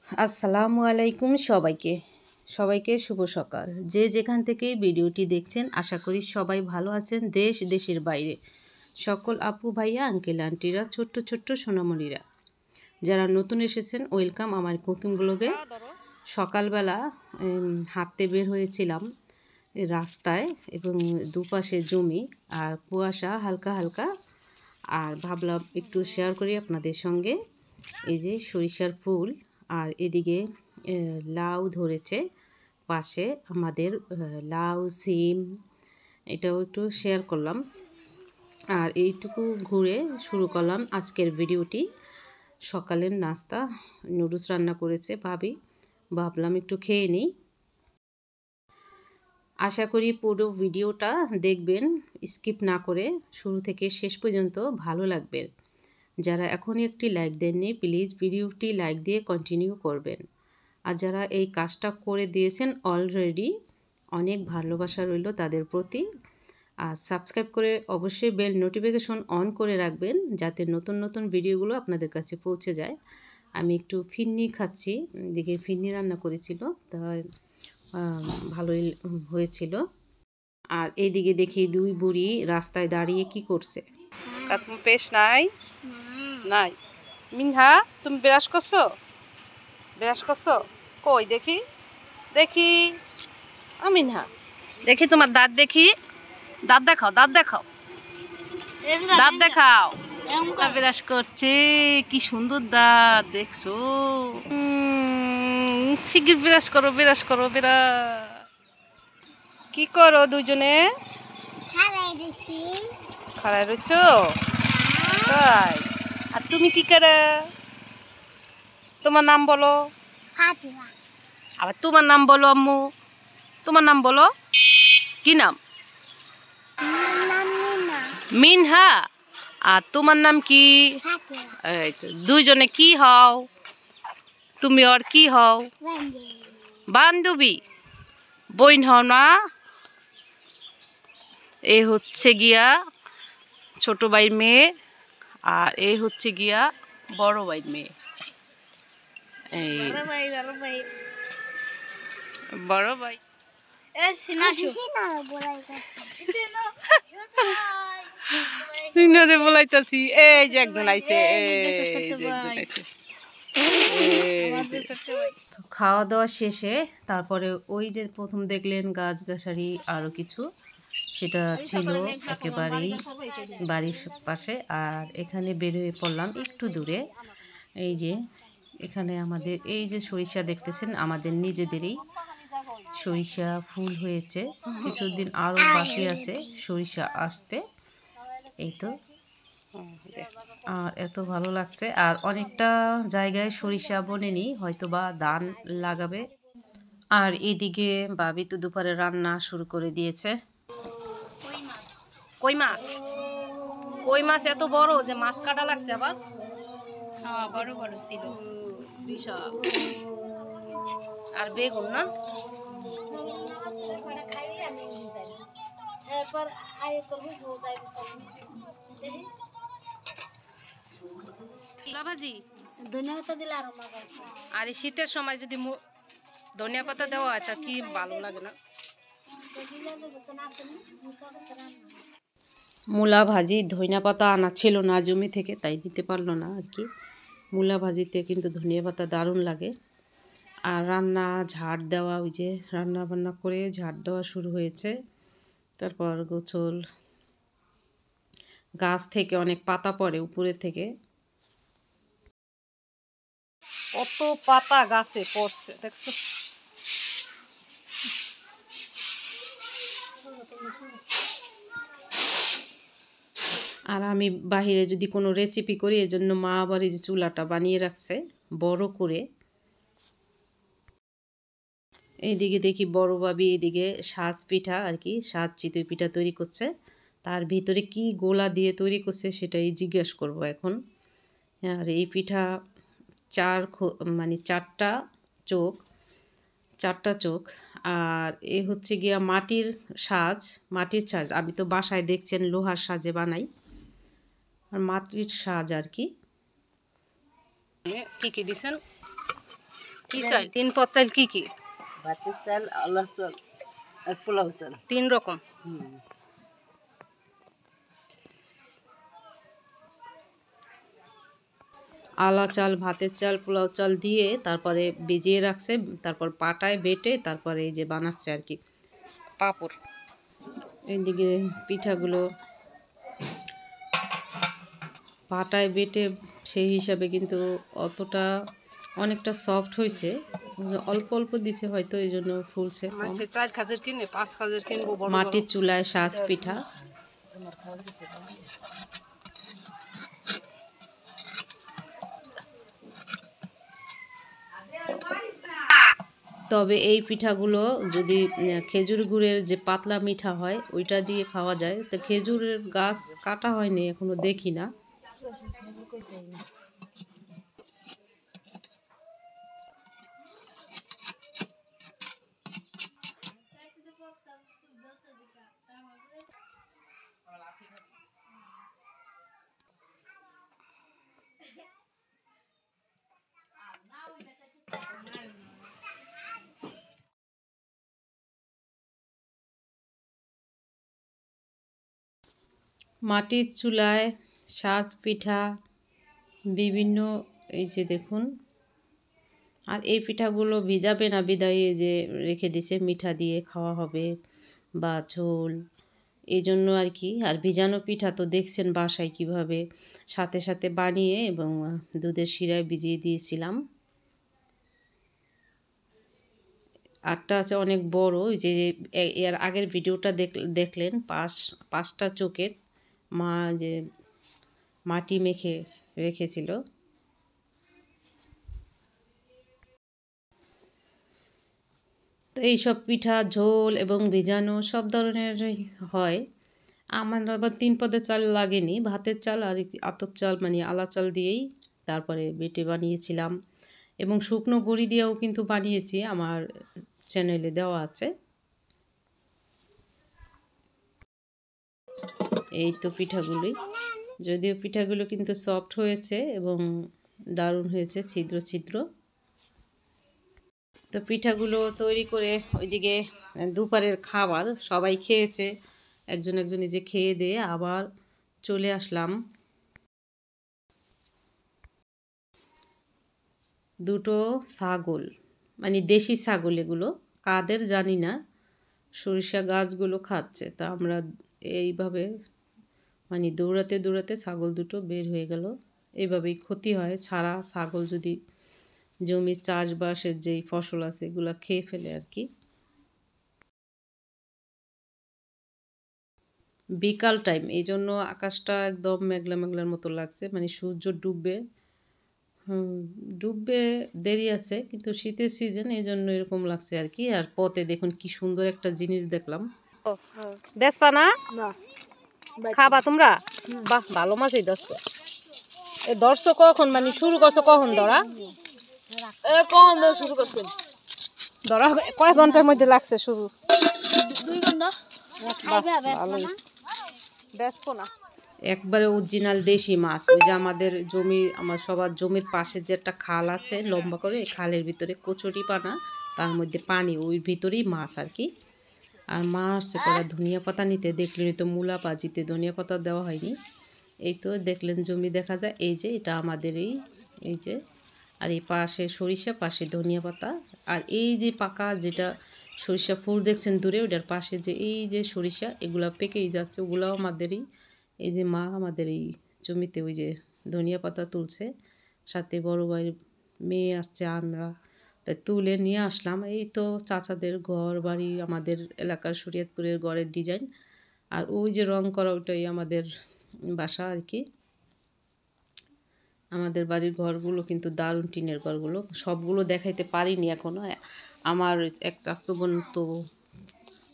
আসসালামু আলাইকুম সবাইকে শুভ সকাল। যে যেখান থেকে ভিডিওটি দেখছেন আশা করি সবাই ভালো আছেন। দেশের বাইরে সকল আপু ভাইয়া আঙ্কেল আন্টিরা ছোট্ট সোনামণিরা যারা নতুন এসেছেন ওয়েলকাম আমার কুকিং ব্লগে। সকালবেলা হাঁটতে বের হয়েছিলাম রাস্তায় এবং দুপাশে জমি আর কুয়াশা হালকা হালকা, আর ভাবলাম একটু শেয়ার করি আপনাদের সঙ্গে। এই যে সরিষার ফুল আর এদিকে লাউ ধরেছে পাশে আমাদের, লাউ সিম এটাও একটু শেয়ার করলাম। আর এইটুকু ঘুরে শুরু করলাম আজকের ভিডিওটি। সকালের নাস্তা নুডলস রান্না করেছে ভাবলাম একটু খেয়ে নিই। আশা করি পুরো ভিডিওটা দেখবেন, স্কিপ না করে শুরু থেকে শেষ পর্যন্ত ভালো লাগবে। যারা এখনই একটি লাইক দেননি প্লিজ ভিডিওটি লাইক দিয়ে কন্টিনিউ করবেন। আর যারা এই কাজটা করে দিয়েছেন অলরেডি অনেক ভালোবাসা রইল তাদের প্রতি। আর সাবস্ক্রাইব করে অবশ্যই বেল নোটিফিকেশন অন করে রাখবেন যাতে নতুন ভিডিওগুলো আপনাদের কাছে পৌঁছে যায়। আমি একটু ফিরনি খাচ্ছি, এদিকে ফিরনি রান্না করেছিল তাই ভালোই হয়েছিল। আর এইদিকে দেখি দুই বুড়ি রাস্তায় দাঁড়িয়ে কি করছে। পেশ নাই নাই মিনহা, তুমি ব্রাশ করছো কই দেখি মিনহা, দেখি তোমার দাঁত দেখাও ব্রাশ করছে, কি সুন্দর দাঁত দেখছো। শিগগির ব্রাশ করো কি করো দুজনে? খাড়াই রয়েছো তাই? আর তুমি কি করে? তোমার নাম বলো। আবার তোমার নাম বলো আম্মু, তোমার নাম বলো। কি নাম? মিনহা। আর তোমার নাম কি? এই তো দুইজনে কি হও? তুমি ওর কি হও? বান্ধবী, বোন হও না? এ হচ্ছে গিয়া ছোট ভাইয়ের মেয়ে আর এ হচ্ছে গিয়া বড় ভাইয়ের মেয়ে। এই বড় ভাই সিনারে বলাইতাছি। এই যে একজন আইছে, তো খাওয়া দাওয়া শেষে তারপরে ওই যে প্রথম দেখলেন গাছগাছালি আরো কিছু, সেটা ছিল একেবারেই বাড়ির পাশে। আর এখানে বের হয়ে পড়লাম একটু দূরে। এই যে এখানে আমাদের এই যে সরিষা দেখতেছেন, আমাদের নিজেদেরই সরিষা ফুল হয়েছে, কিছুদিন আরও বাকি আছে সরিষা আসতে। এই তো, আর এত ভালো লাগছে। আর অনেকটা জায়গায় সরিষা বনেনি, হয়তো বা ধান লাগাবে। আর এদিকে ভাবি তো দুপুরে রান্না শুরু করে দিয়েছে। কই মাছ এত বড় যে মাছ কাটা লাগছে আবার। হ্যাঁ বড় ছিল বিশাল। আর বেগুন না, ভাজি ধনিয়া পাতা দিলে আরো মজা। আর এই শীতের সময় যদি ধনিয়া পাতা দেওয়া হয় তা কি ভালো লাগে না। মূলা ভাজি ধনিয়া পাতা আনা ছিল না জমি থেকে, তাই দিতে পারলো না আর কি। মূলা ভাজিতে কিন্তু ধনিয়া পাতা দারুণ লাগে। আর রান্না ঝাড় দেওয়া, ওই যে রান্না বান্না করে ঝাড় দেওয়া শুরু হয়েছে। তারপর গোছল, গাছ থেকে অনেক পাতা পড়ে উপরে থেকে, কত পাতা গাছে পড়ছে দেখছো। আর আমি বাহিরে যদি কোনো রেসিপি করি এজন্য মা আবার এই যে চুলাটা বানিয়ে রাখছে বড় করে। এইদিকে দেখি বড় ভাবি এদিকে সাজ পিঠা আর কি, সাজ চিতই পিঠা তৈরি করছে। তার ভিতরে কি গোলা দিয়ে তৈরি করছে সেটাই জিজ্ঞেস করব এখন। আর এই পিঠা মানে চারটা চোখ। আর এ হচ্ছে গিয়া মাটির সাজ। আমি তো বাসায় দেখছেন লোহার সাজে বানাই, আর মাটির সাজ আর কি। কি দিছেন? কি চাল? 3 পদ চাল কি কি? ভাতের চাল, আলার চাল আর পোলাও চাল। 3 রকম। আলা চাল, ভাতের চাল, পোলাও চাল দিয়ে তারপরে ভিজিয়ে রাখছে, তারপর পাটায় বেটে তারপরে এই যে বানাচ্ছে আর কি পাঁপড়। এইদিকে পিঠাগুলো পাটায় বেটে সেই হিসাবে কিন্তু অতটা অনেকটা সফট হয়েছে, অল্প অল্প দিছে হয়তো এই জন্য ফুলছে কম। 4 খাজের কিনে 5 খাজের কিনবো। মাটির চুলায় সাজ পিঠা। তবে এই পিঠাগুলো যদি খেজুর গুড়ের যে পাতলা মিঠা হয় ওইটা দিয়ে খাওয়া যায়। তো খেজুরের গাছ কাটা হয়নি, এখনো দেখি না। মাটির চুলায় সাজ পিঠা বিভিন্ন, এই যে দেখুন। আর এই পিঠাগুলো ভিজাবে না বিদায় যে রেখে দিছে, মিঠা দিয়ে খাওয়া হবে বা ঝোল, এই জন্য আর কি। আর ভিজানো পিঠা তো দেখছেন বাসায় কিভাবে সাথে সাথে বানিয়ে এবং দুধের শিরায় ভিজিয়ে দিয়েছিলাম। আটটা আছে অনেক বড়, যে এর আগের ভিডিওটা দেখলেন 5টা চোখের মা যে মাটি মেখে রেখেছিল। তো এইসব পিঠা ঝোল এবং ভিজানো সব ধরনেরই হয়। আমার আবার 3 পদের চাল লাগেনি, ভাতের চাল আর আতপ চাল মানে আলা চাল দিয়েই তারপরে বেটে বানিয়েছিলাম, এবং শুকনো গুঁড়ি দিয়েও কিন্তু বানিয়েছি, আমার চ্যানেলে দেওয়া আছে। এই তো পিঠাগুলোই, যদিও পিঠাগুলো কিন্তু সফট হয়েছে এবং দারুণ হয়েছে, ছিদ্র ছিদ্র। তো পিঠাগুলো তৈরি করে ওইদিকে দুপুরের খাবার সবাই খেয়েছে, একজন একজনে যে খেয়ে দিয়ে আবার চলে আসলাম। দুটো ছাগল, মানে দেশি ছাগল, এগুলো কাদের জানি না, সরিষা গাছগুলো খাচ্ছে। তা আমরা এইভাবে মানে দৌড়াতে দৌড়াতে ছাগল দুটো বের হয়ে গেল। এইভাবেই ক্ষতি হয়, ছাড়া ছাগল যদি জমির চাষবাসের যেই ফসল আছে এগুলো খেয়ে ফেলে আর কি। বিকাল টাইম, এই জন্য আকাশটা একদম মেঘলা মেঘলার মতো লাগছে, মানে সূর্য ডুববে। ডুববে দেরি আছে, কিন্তু শীতের সিজন এই জন্য এরকম লাগছে আর কি। আর পথে দেখুন কি সুন্দর একটা জিনিস দেখলাম। বেচপা না, খাবা তোমরা? বাহ, ভালো মাছই ধরছো। এই ধরছো কখন, মানে শুরু করছো কখন ধরা? কখন শুরু করছেন? ধরা কয় ঘন্টার মধ্যে লাগছে শুরু? 2 ঘন্টা। ভালোই। বেচবো না, একবারে অরিজিনাল দেশি মাছ। ওই যে আমাদের জমি, আমার সবার জমির পাশে যে একটা খাল আছে লম্বা করে, এই খালের ভিতরে কচুরি পানা, তার মধ্যে পানি, ওই ভিতরেই মাছ আর কি। আর মা আসছে করা ধনিয়া পাতা নিতে, দেখলেন তো মূলা পাজিতে ধনিয়া পাতা দেওয়া হয়নি। এই তো দেখলেন জমি দেখা যায়, এই যে এটা আমাদের এই যে, আর এই পাশে সরিষা, পাশে ধনিয়া পাতা, আর এই যে পাকা যেটা সরিষা ফুল দেখছেন দূরে, ওটার পাশে যে এই যে সরিষা, এগুলা পেকেই যাচ্ছে, ওগুলাও আমাদেরই। এই যে মা আমাদের এই জমিতে ওই যে ধনিয়া পাতা তুলছে, সাথে বড় ভাইয়ের মেয়ে আসছে, আমরা তুলে নিয়ে আসলাম। এই তো চাচাদের ঘর বাড়ি, আমাদের এলাকার শরীয়তপুরের ঘরের ডিজাইন, আর ওই যে রং করা ওটাই আমাদের বাসা আর কি। আমাদের বাড়ির ঘরগুলো কিন্তু দারুণ, টিনের ঘরগুলো। সবগুলো দেখাইতে পারিনি এখনও। আমার এক চাচাতো বোন তো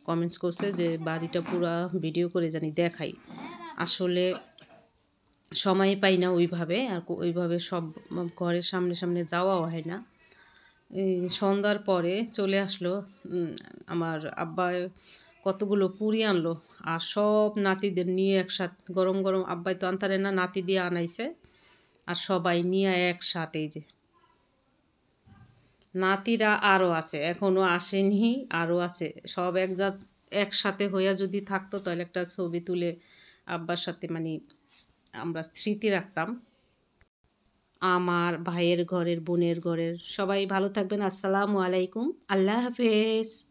কমেন্টস করছে যে বাড়িটা পুরা ভিডিও করে জানি দেখাই, আসলে সময় পাই না ওইভাবে, আর ওইভাবে সব ঘরের সামনে সামনে যাওয়াও হয় না। এই সন্ধ্যার পরে চলে আসলো আমার আব্বা, কতগুলো পুরি আনলো, আর সব নাতিদের নিয়ে একসাথে গরম গরম, আব্বাই তো আনতারে না, নাতি দিয়ে আনাইছে, আর সবাই নিয়ে একসাথে এই যে নাতিরা আরও আছে, এখনও আসেনি, আরও আছে। সব একসাথে হইয়া যদি থাকতো তাহলে একটা ছবি তুলে আব্বার সাথে মানে আমরা স্মৃতি রাখতাম। আমার ভাইয়ের ঘরের, বোনের ঘরের সবাই ভালো থাকবেন। আসসালামু আলাইকুম, আল্লাহ হাফেজ।